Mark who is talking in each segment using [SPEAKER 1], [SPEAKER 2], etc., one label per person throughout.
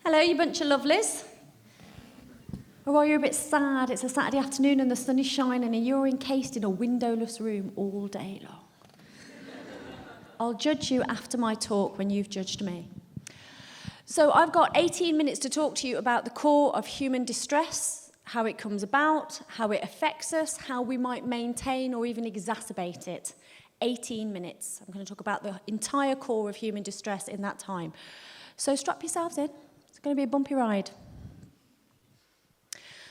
[SPEAKER 1] Hello, you bunch of lovelies. Or are you a bit sad? It's a Saturday afternoon and the sun is shining and you're encased in a windowless room all day long. I'll judge you after my talk when you've judged me. So I've got 18 minutes to talk to you about the core of human distress, how it comes about, how it affects us, how we might maintain or even exacerbate it. 18 minutes. I'm going to talk about the entire core of human distress in that time. So strap yourselves in. It's going to be a bumpy ride.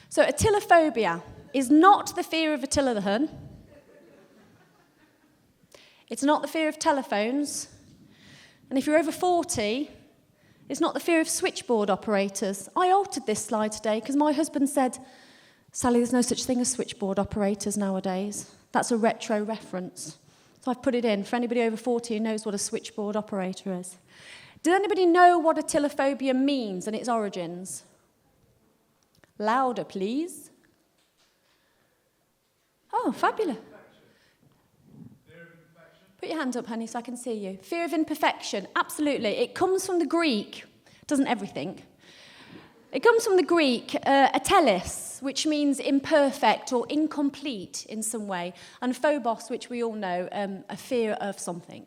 [SPEAKER 1] So atelophobia is not the fear of Attila the Hun. It's not the fear of telephones. And if you're over 40, it's not the fear of switchboard operators. I altered this slide today because my husband said, Sally, there's no such thing as switchboard operators nowadays. That's a retro reference. So I've put it in for anybody over 40 who knows what a switchboard operator is. Does anybody know what atelophobia means and its origins? Louder, please. Oh, fabulous. Put your hand up, honey, so I can see you. Fear of imperfection, absolutely. It comes from the Greek, doesn't everything? It comes from the Greek, ateles, which means imperfect or incomplete in some way, and phobos, which we all know, a fear of something.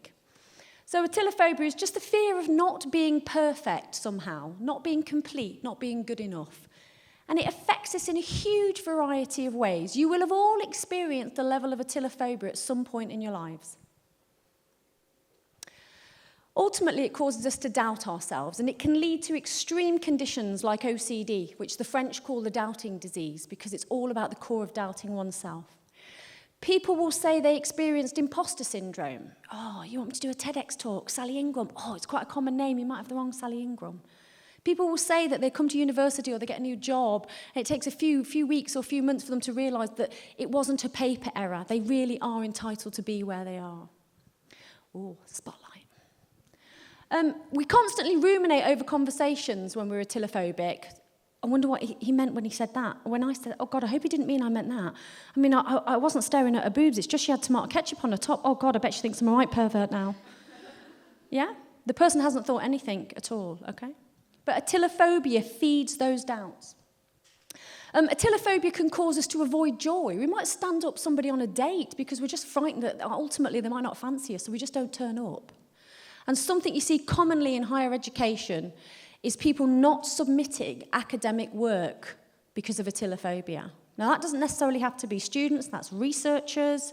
[SPEAKER 1] So atelophobia is just the fear of not being perfect somehow, not being complete, not being good enough. And it affects us in a huge variety of ways. You will have all experienced the level of atelophobia at some point in your lives. Ultimately, it causes us to doubt ourselves, and it can lead to extreme conditions like OCD, which the French call the doubting disease, because it's all about the core of doubting oneself. People will say they experienced imposter syndrome. Oh, you want me to do a TEDx talk? Sally Ingram. Oh, it's quite a common name. You might have the wrong Sally Ingram. People will say that they come to university or they get a new job, and it takes a few weeks or a few months for them to realise that it wasn't a paper error. They really are entitled to be where they are. Oh, spotlight. We constantly ruminate over conversations when we're atelophobic. I wonder what he meant when he said that. When I said, oh God, I hope he didn't mean I meant that. I mean, I wasn't staring at her boobs. It's just she had tomato ketchup on her top. Oh God, I bet she thinks I'm a right pervert now. Yeah? The person hasn't thought anything at all, okay? But atelophobia feeds those doubts. Atelophobia can cause us to avoid joy. We might stand up somebody on a date because we're just frightened that ultimately they might not fancy us, so we just don't turn up. And something you see commonly in higher education is people not submitting academic work because of atelophobia. Now, that doesn't necessarily have to be students, that's researchers,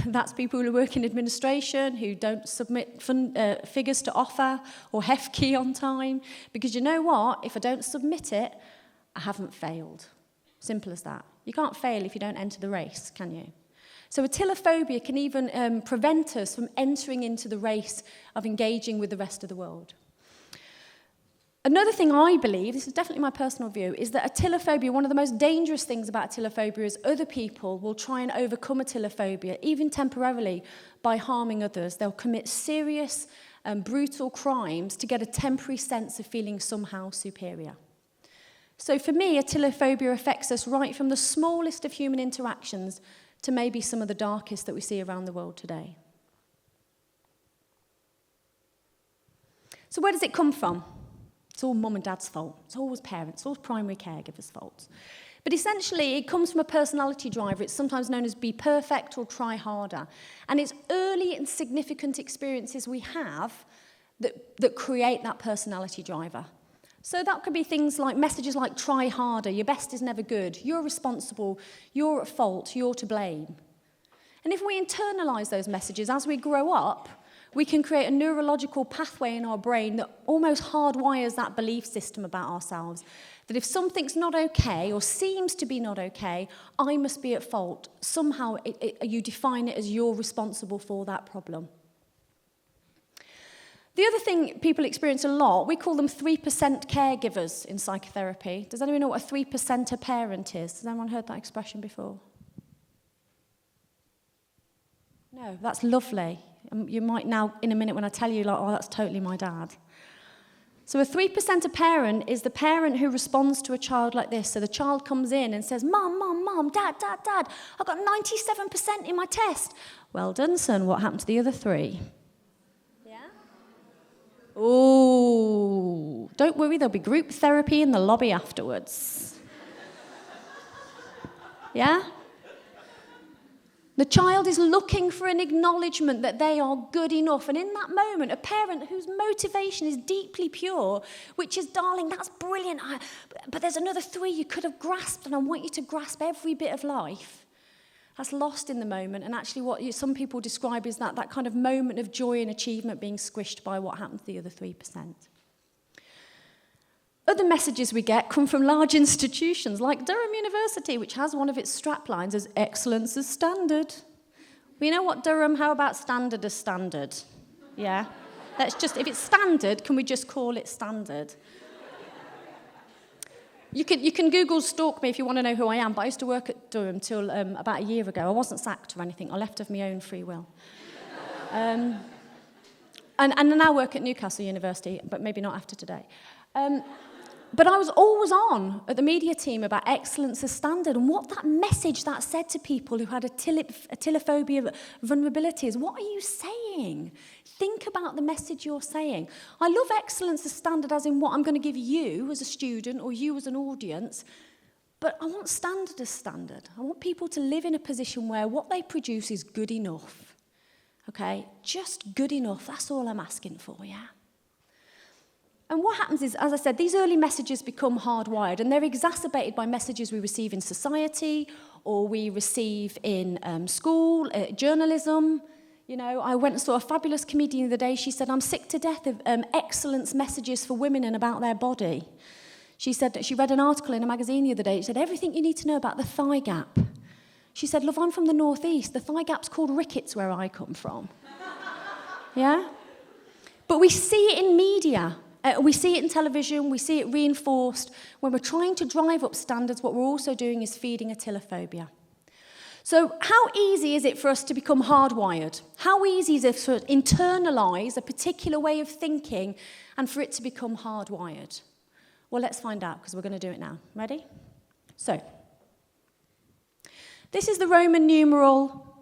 [SPEAKER 1] that's people who work in administration who don't submit figures to offer or HEFKey on time. Because you know what? If I don't submit it, I haven't failed. Simple as that. You can't fail if you don't enter the race, can you? So atelophobia can even prevent us from entering into the race of engaging with the rest of the world. Another thing I believe, this is definitely my personal view, is that atelophobia, one of the most dangerous things about atelophobia is other people will try and overcome atelophobia, even temporarily, by harming others. They'll commit serious and brutal crimes to get a temporary sense of feeling somehow superior. So for me, atelophobia affects us right from the smallest of human interactions to maybe some of the darkest that we see around the world today. So where does it come from? It's all mum and dad's fault. It's always parents, it's always primary caregivers' fault. But essentially, it comes from a personality driver. It's sometimes known as be perfect or try harder. And it's early and significant experiences we have that create that personality driver. So that could be things like messages like try harder, your best is never good, you're responsible, you're at fault, you're to blame. And if we internalise those messages as we grow up, we can create a neurological pathway in our brain that almost hardwires that belief system about ourselves. That if something's not okay or seems to be not okay, I must be at fault. Somehow you define it as you're responsible for that problem. The other thing people experience a lot, we call them 3% caregivers in psychotherapy. Does anyone know what a 3%er parent is? Has anyone heard that expression before? No, that's lovely. You might now, in a minute when I tell you, like, oh, that's totally my dad. So a 3%er parent is the parent who responds to a child like this. So the child comes in and says, Mum, Mum, Mum, Dad, Dad, Dad, I got 97% in my test. Well done, son. What happened to the other 3? Oh, don't worry, there'll be group therapy in the lobby afterwards. Yeah? The child is looking for an acknowledgement that they are good enough. And in that moment, a parent whose motivation is deeply pure, which is, darling, that's brilliant, but there's another 3 you could have grasped, and I want you to grasp every bit of life. That's lost in the moment, and actually what some people describe is that kind of moment of joy and achievement being squished by what happened to the other 3%. Other messages we get come from large institutions like Durham University, which has one of its straplines as excellence as standard. Well, you know what, Durham, how about standard as standard? Yeah? If it's standard, can we just call it standard? You can Google stalk me if you want to know who I am, but I used to work at Durham till about a year ago. I wasn't sacked or anything. I left of my own free will. And I now work at Newcastle University, but maybe not after today. But I was always on at the media team about excellence as standard, and what that message that said to people who had atelophobia vulnerability is, what are you saying? Think about the message you're saying. I love excellence as standard as in what I'm going to give you as a student or you as an audience, but I want standard as standard. I want people to live in a position where what they produce is good enough. Okay? Just good enough. That's all I'm asking for, yeah? And what happens is, as I said, these early messages become hardwired, and they're exacerbated by messages we receive in society or we receive in school, journalism. You know, I went and saw a fabulous comedian the other day. She said, I'm sick to death of excellence messages for women and about their body. She said that she read an article in a magazine the other day. It said, everything you need to know about the thigh gap. She said, love, I'm from the northeast. The thigh gap's called rickets where I come from. Yeah? But we see it in media. We see it in television, we see it reinforced. When we're trying to drive up standards, what we're also doing is feeding atelophobia. So how easy is it for us to become hardwired? How easy is it for us to internalize a particular way of thinking and for it to become hardwired? Well, let's find out, because we're going to do it now. Ready? So, this is the Roman numeral.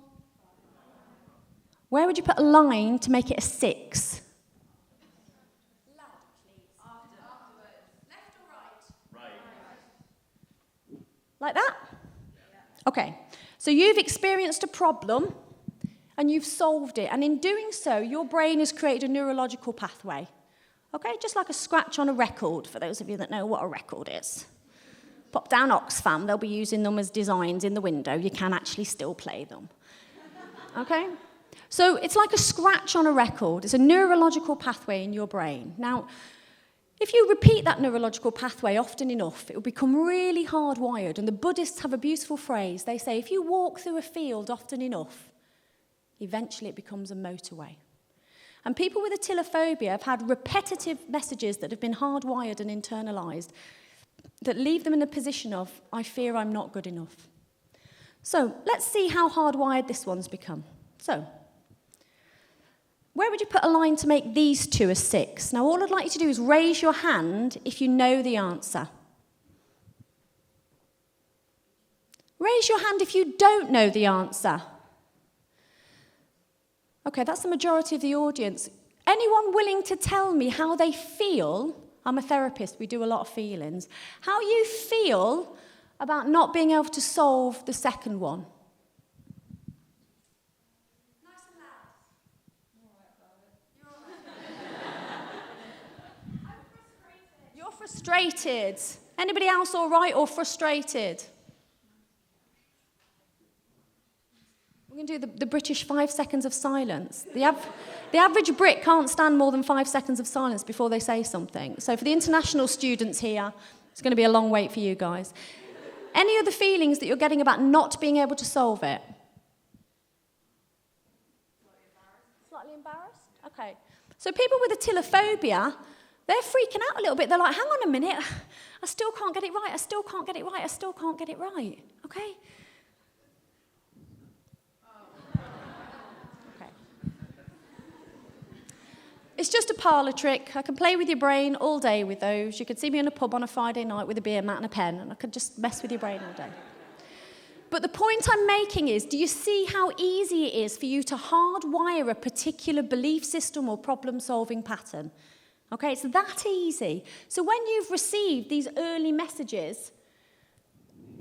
[SPEAKER 1] Where would you put a line to make it a 6? Like that? Okay. So you've experienced a problem and you've solved it. And in doing so, your brain has created a neurological pathway. Okay? Just like a scratch on a record, for those of you that know what a record is. Pop down Oxfam, they'll be using them as designs in the window. You can actually still play them. Okay? So it's like a scratch on a record. It's a neurological pathway in your brain. Now, if you repeat that neurological pathway often enough, it will become really hardwired. And the Buddhists have a beautiful phrase. They say, if you walk through a field often enough, eventually it becomes a motorway. And people with atelophobia have had repetitive messages that have been hardwired and internalized that leave them in a position of, I fear I'm not good enough. So let's see how hardwired this one's become. So, where would you put a line to make these two a 6? Now, all I'd like you to do is raise your hand if you know the answer. Raise your hand if you don't know the answer. Okay, that's the majority of the audience. Anyone willing to tell me how they feel? I'm a therapist, we do a lot of feelings. How you feel about not being able to solve the second one? Frustrated. Anybody else all right or frustrated? We're going to do the British 5 seconds of silence. The average Brit can't stand more than 5 seconds of silence before they say something. So for the international students here, it's going to be a long wait for you guys. Any other feelings that you're getting about not being able to solve it? Slightly embarrassed? Okay. So people with atelophobia, they're freaking out a little bit. They're like, hang on a minute, I still can't get it right, I still can't get it right, I still can't get it right. Okay? Okay. It's just a parlour trick. I can play with your brain all day with those. You could see me in a pub on a Friday night with a beer mat and a pen, and I could just mess with your brain all day. But the point I'm making is, do you see how easy it is for you to hardwire a particular belief system or problem-solving pattern? Okay, it's that easy. So when you've received these early messages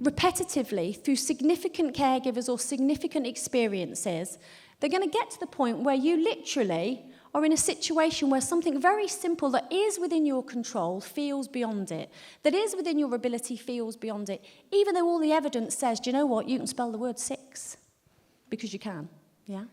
[SPEAKER 1] repetitively through significant caregivers or significant experiences, they're going to get to the point where you literally are in a situation where something very simple that is within your control feels beyond it, that is within your ability feels beyond it, even though all the evidence says, do you know what, you can spell the word 6, because you can, yeah?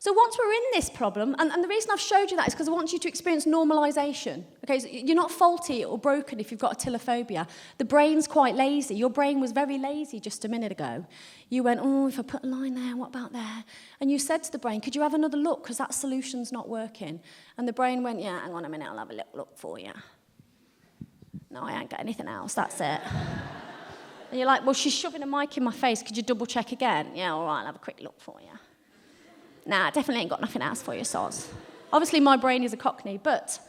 [SPEAKER 1] So once we're in this problem, and the reason I've showed you that is because I want you to experience normalization. Okay, so you're not faulty or broken if you've got atelophobia. The brain's quite lazy. Your brain was very lazy just a minute ago. You went, oh, if I put a line there, what about there? And you said to the brain, could you have another look, because that solution's not working? And the brain went, yeah, hang on a minute, I'll have a little look for you. No, I ain't got anything else, that's it. And you're like, well, she's shoving a mic in my face, could you double check again? Yeah, all right, I'll have a quick look for you. Nah, I definitely ain't got nothing else for you, soz. Obviously, my brain is a cockney, but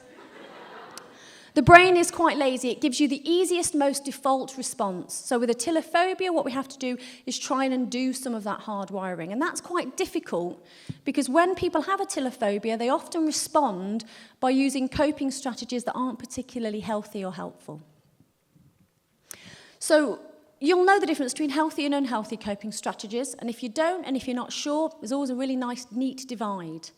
[SPEAKER 1] the brain is quite lazy. It gives you the easiest, most default response. So with atelophobia, what we have to do is try and undo some of that hardwiring. And that's quite difficult because when people have atelophobia, they often respond by using coping strategies that aren't particularly healthy or helpful. So you'll know the difference between healthy and unhealthy coping strategies, and if you don't, and if you're not sure, there's always a really nice, neat divide.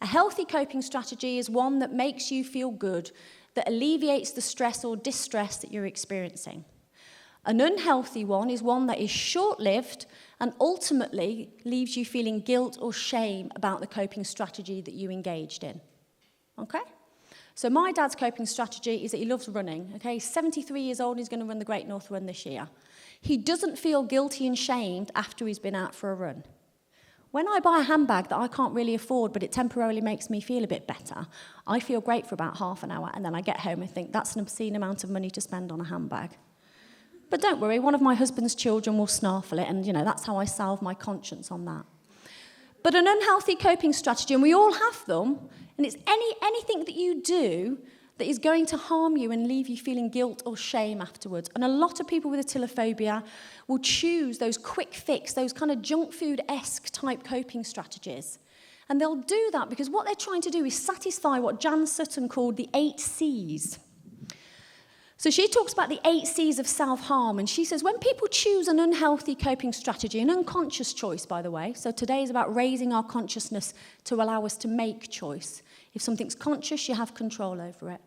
[SPEAKER 1] A healthy coping strategy is one that makes you feel good, that alleviates the stress or distress that you're experiencing. An unhealthy one is one that is short-lived and ultimately leaves you feeling guilt or shame about the coping strategy that you engaged in. Okay? So my dad's coping strategy is that he loves running. Okay, he's 73 years old and he's going to run the Great North Run this year. He doesn't feel guilty and shamed after he's been out for a run. When I buy a handbag that I can't really afford, but it temporarily makes me feel a bit better, I feel great for about half an hour, and then I get home and think, that's an obscene amount of money to spend on a handbag. But don't worry, one of my husband's children will snarfle it, and that's how I salve my conscience on that. But an unhealthy coping strategy, and we all have them, and it's anything that you do that is going to harm you and leave you feeling guilt or shame afterwards. And a lot of people with atelophobia will choose those quick fix, those kind of junk food-esque type coping strategies. And they'll do that because what they're trying to do is satisfy what Jan Sutton called the 8 C's. So she talks about the 8 C's of self-harm, and she says when people choose an unhealthy coping strategy, an unconscious choice, by the way, so today is about raising our consciousness to allow us to make choice. If something's conscious, you have control over it.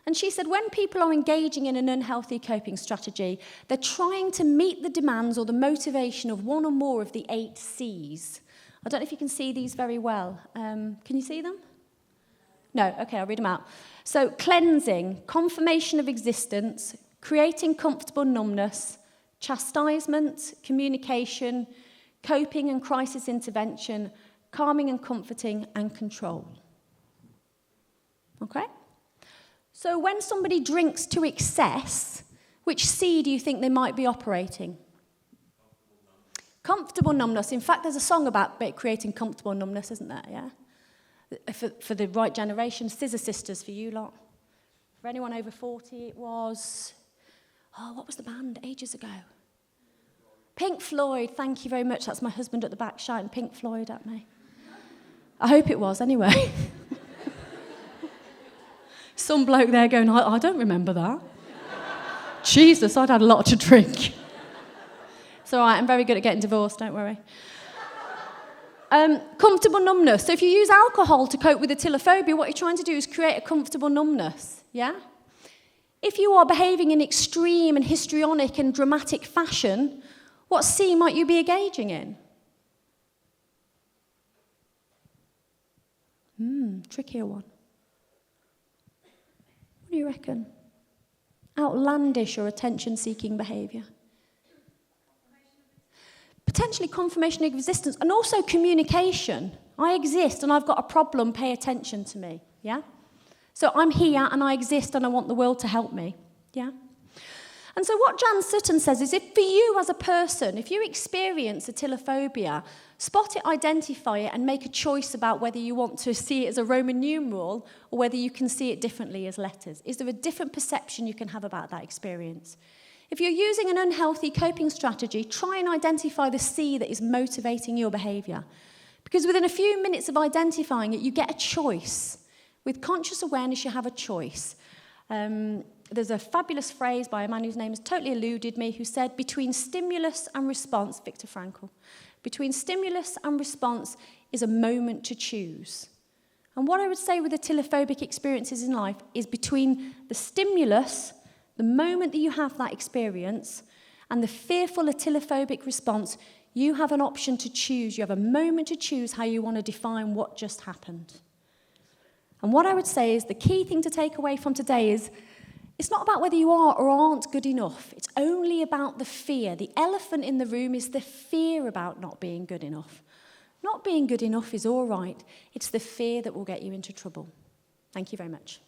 [SPEAKER 1] And she said when people are engaging in an unhealthy coping strategy, they're trying to meet the demands or the motivation of one or more of the 8 C's. I don't know if you can see these very well. Can you see them? No, okay, I'll read them out. So cleansing, confirmation of existence, creating comfortable numbness, chastisement, communication, coping and crisis intervention, calming and comforting, and control. Okay? So when somebody drinks to excess, which C do you think they might be operating? Comfortable numbness. In fact, there's a song about creating comfortable numbness, isn't there? Yeah? For the right generation, Scissor Sisters for you lot. For anyone over 40, it was, what was the band ages ago? Pink Floyd, thank you very much. That's my husband at the back shouting Pink Floyd at me. I hope it was, anyway. Some bloke there going, I don't remember that. Jesus, I'd had a lot to drink. It's all right, I'm very good at getting divorced, don't worry. Comfortable numbness. So if you use alcohol to cope with atelophobia, what you're trying to do is create a comfortable numbness, yeah? If you are behaving in extreme and histrionic and dramatic fashion, what C might you be engaging in? Trickier one. What do you reckon? Outlandish or attention-seeking behaviour? Potentially confirmation of existence, and also communication. I exist and I've got a problem, pay attention to me, yeah? So I'm here and I exist and I want the world to help me, yeah? And so what Jan Sutton says is if for you as a person, if you experience atelophobia, spot it, identify it, and make a choice about whether you want to see it as a Roman numeral or whether you can see it differently as letters. Is there a different perception you can have about that experience? If you're using an unhealthy coping strategy, try and identify the C that is motivating your behaviour. Because within a few minutes of identifying it, you get a choice, With conscious awareness, you have a choice. There's a fabulous phrase by a man whose name has totally eluded me, who said, between stimulus and response, Viktor Frankl, between stimulus and response is a moment to choose. And what I would say with atelophobic experiences in life is between the stimulus, the moment that you have that experience, and the fearful atelophobic response, you have an option to choose. You have a moment to choose how you want to define what just happened. And what I would say is the key thing to take away from today is it's not about whether you are or aren't good enough. It's only about the fear. The elephant in the room is the fear about not being good enough. Not being good enough is all right. It's the fear that will get you into trouble. Thank you very much.